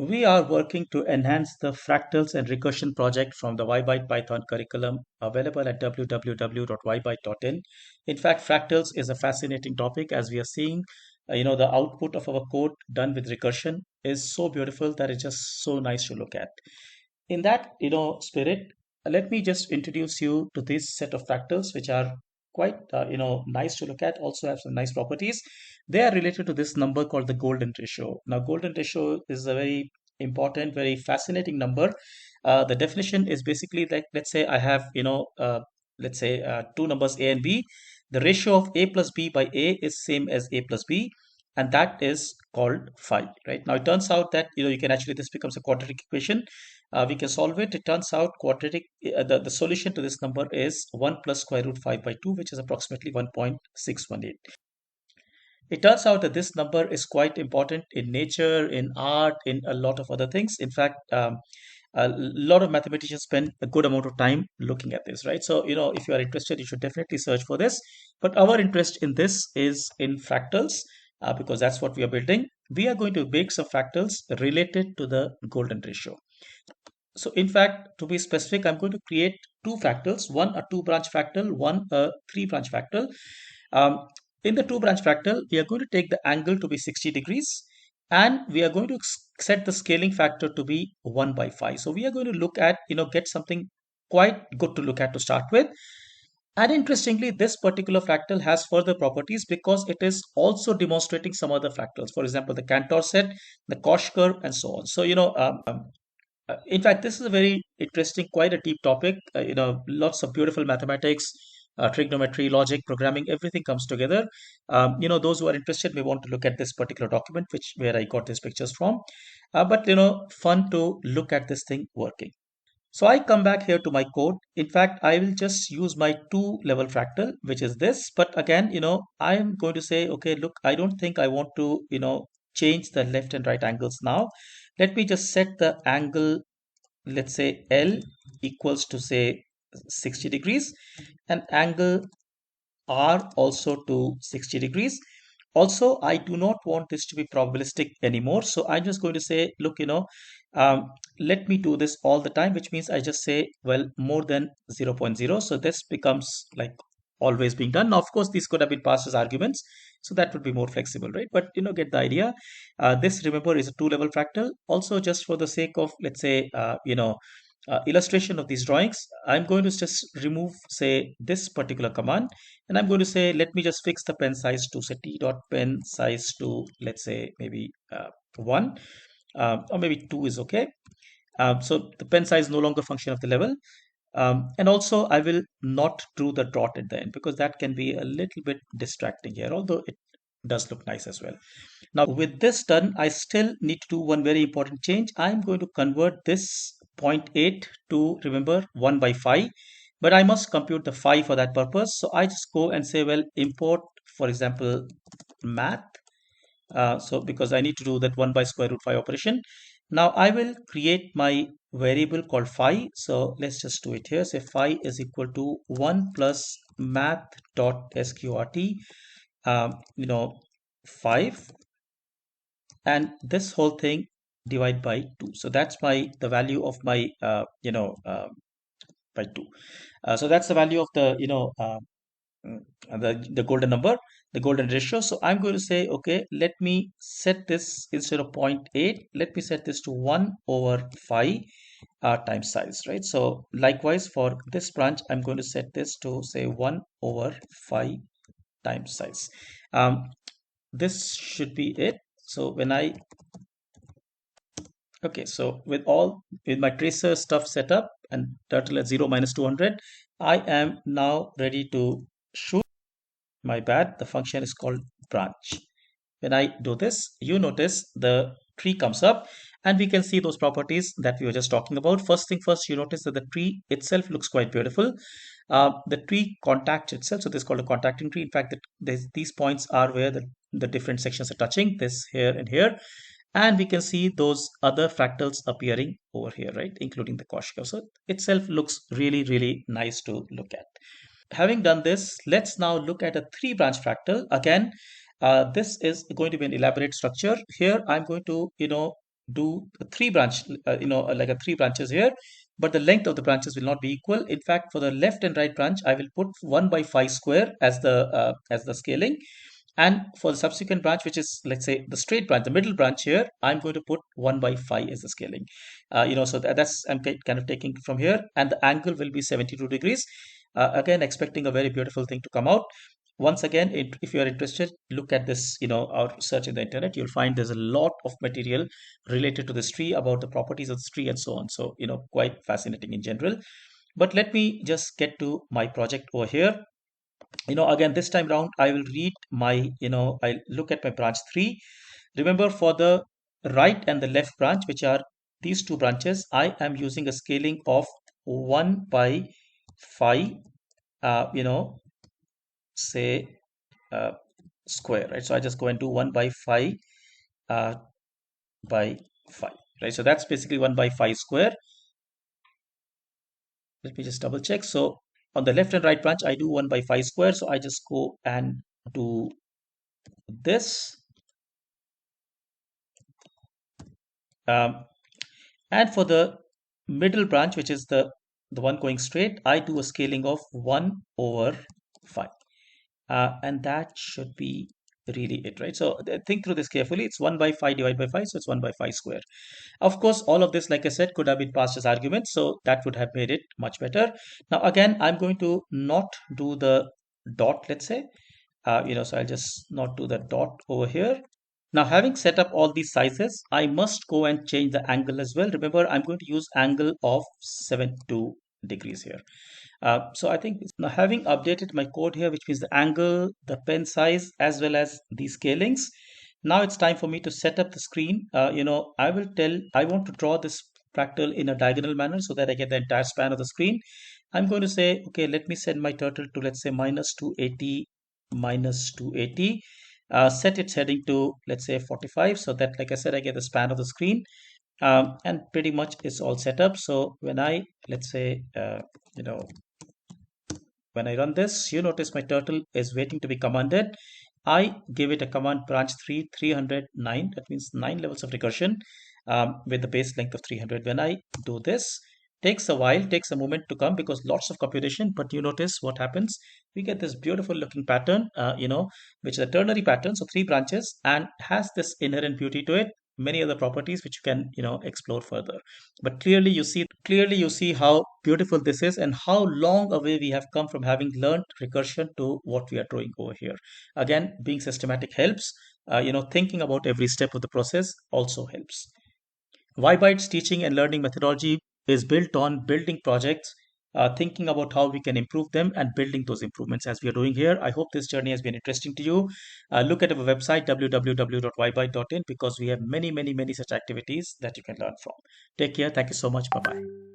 We are working to enhance the Fractals and Recursion project from the YByte Python curriculum available at www.ybyte.in. In fact, fractals is a fascinating topic as we are seeing. The output of our code done with recursion is so beautiful that it's just so nice to look at. In that, spirit, let me just introduce you to this set of fractals, which are quite, nice to look at, also have some nice properties. They are related to this number called the golden ratio. Now, golden ratio is a very important, very fascinating number. The definition is basically like, let's say I have, two numbers A and B. The ratio of A plus B by A is same as A plus B, and that is called phi, right? Now, it turns out that, you can actually, this becomes a quadratic equation. We can solve it. It turns out quadratic, the solution to this number is 1 plus square root 5 by 2, which is approximately 1.618. It turns out that this number is quite important in nature, in art, in a lot of other things. In fact, a lot of mathematicians spend a good amount of time looking at this, right? So, if you are interested, you should definitely search for this. But our interest in this is in fractals, because that's what we are building. We are going to make some fractals related to the golden ratio. So in fact, to be specific, I'm going to create two fractals, one a two branch fractal, one a three branch fractal. Um, in the two branch fractal, we are going to take the angle to be 60 degrees, and we are going to set the scaling factor to be 1 by 5. So we are going to look at, get something quite good to look at to start with. And interestingly, this particular fractal has further properties because it is also demonstrating some other fractals. For example, the Cantor set, the Koch curve, and so on. So, in fact, this is a very interesting, quite a deep topic. Lots of beautiful mathematics, trigonometry, logic, programming, everything comes together. Those who are interested may want to look at this particular document, which where I got these pictures from. But fun to look at this thing working. So I come back here to my code. In fact, I will just use my two level fractal, which is this. But again, I am going to say, okay, look, I don't think I want to, change the left and right angles now. Let me just set the angle, let's say L equals to say 60 degrees, and angle R also to 60 degrees. Also, I do not want this to be probabilistic anymore. So I'm just going to say, look, let me do this all the time, which means I just say, well, more than 0.0. So this becomes like always being done. Now, of course, these could have been passed as arguments. So that would be more flexible, right? But, get the idea. This, remember, is a two-level fractal. Also, just for the sake of, let's say, illustration of these drawings, I'm going to just remove, say, this particular command, and I'm going to say, let me just fix the pen size to say t dot pen size to, let's say, maybe 1, or maybe 2 is okay. So the pen size no longer function of the level. And also, I will not do the dot at the end because that can be a little bit distracting here, although it does look nice as well. Now, with this done, I still need to do one very important change. I'm going to convert this 0.8 to, remember, 1 by 5, but I must compute the phi for that purpose. So I just go and say, well, import, for example, math. So because I need to do that 1 by square root 5 operation. Now I will create my variable called phi. So let's just do it here. Say phi is equal to 1 plus math dot sqrt, 5, and this whole thing divide by 2. So that's the value of my by 2. So that's the value of the the golden number, the golden ratio. So I'm going to say, okay, let me set this, instead of 0.8, let me set this to 1 over 5 times size, right? So likewise for this branch, I'm going to set this to say 1 over 5 times size. This should be it. So when okay, so with my tracer stuff set up and turtle at 0 minus 200, I am now ready to shoot. My bad, the function is called branch. When I do this, you notice the tree comes up and we can see those properties that we were just talking about. First thing first, you notice that the tree itself looks quite beautiful. The tree contacts itself, so this is called a contacting tree. In fact, these points are where the different sections are touching, this here and here. And we can see those other fractals appearing over here, right, including the Koch curve. So itself looks really, really nice to look at. Having done this, let's now look at a three branch fractal. Again, this is going to be an elaborate structure. Here I'm going to do a three branch, like a three branches here, but the length of the branches will not be equal. In fact, for the left and right branch, I will put 1 by 5 square as the scaling. And for the subsequent branch, which is, let's say, the straight branch, the middle branch here, I'm going to put 1 by 5 as the scaling. So that's, I'm kind of taking from here, and the angle will be 72 degrees. Again, expecting a very beautiful thing to come out. Once again, if you are interested, look at this, or search in the internet. You'll find there's a lot of material related to this tree, about the properties of this tree and so on. So, quite fascinating in general. But let me just get to my project over here. Again, this time round, I will read my, I look at my branch 3. Remember, for the right and the left branch, which are these two branches, I am using a scaling of 1 by 5, say, uh, square, right? So I just go and do 1 by 5 uh, by 5, right? So that's basically 1 by 5 square. Let me just double check. So on the left and right branch, I do 1 by 5 square. So I just go and do this. And for the middle branch, which is the one going straight, I do a scaling of 1 over 5. And that should be really it, right? So think through this carefully. It's 1 by 5 divided by 5, so it's 1 by 5 square. Of course, all of this, like I said, could have been passed as arguments, so that would have made it much better. Now, again, I'm going to not do the dot, let's say. So I'll just not do the dot over here. Now, having set up all these sizes, I must go and change the angle as well. Remember, I'm going to use angle of 72 degrees here. So I think now, having updated my code here, which means the angle, the pen size, as well as the scalings, now it's time for me to set up the screen. I want to draw this fractal in a diagonal manner so that I get the entire span of the screen. I'm going to say, okay, let me set my turtle to, let's say, minus 280, minus 280. Set its heading to, let's say, 45, so that, like I said, I get the span of the screen. And pretty much it's all set up. So when I, let's say, when I run this, you notice my turtle is waiting to be commanded. I give it a command branch 309. That means 9 levels of recursion with the base length of 300. When I do this, takes a while, takes a moment to come because lots of computation. But you notice what happens. We get this beautiful looking pattern, which is a ternary pattern. So 3 branches and has this inherent beauty to it. Many other properties which you can, explore further. But clearly you see how beautiful this is and how long a way we have come from having learned recursion to what we are doing over here. Again, being systematic helps. Thinking about every step of the process also helps. Ybyte's teaching and learning methodology is built on building projects, thinking about how we can improve them and building those improvements as we are doing here. I hope this journey has been interesting to you. Look at our website www.ybyte.in because we have many, many, many such activities that you can learn from. Take care. Thank you so much. Bye bye.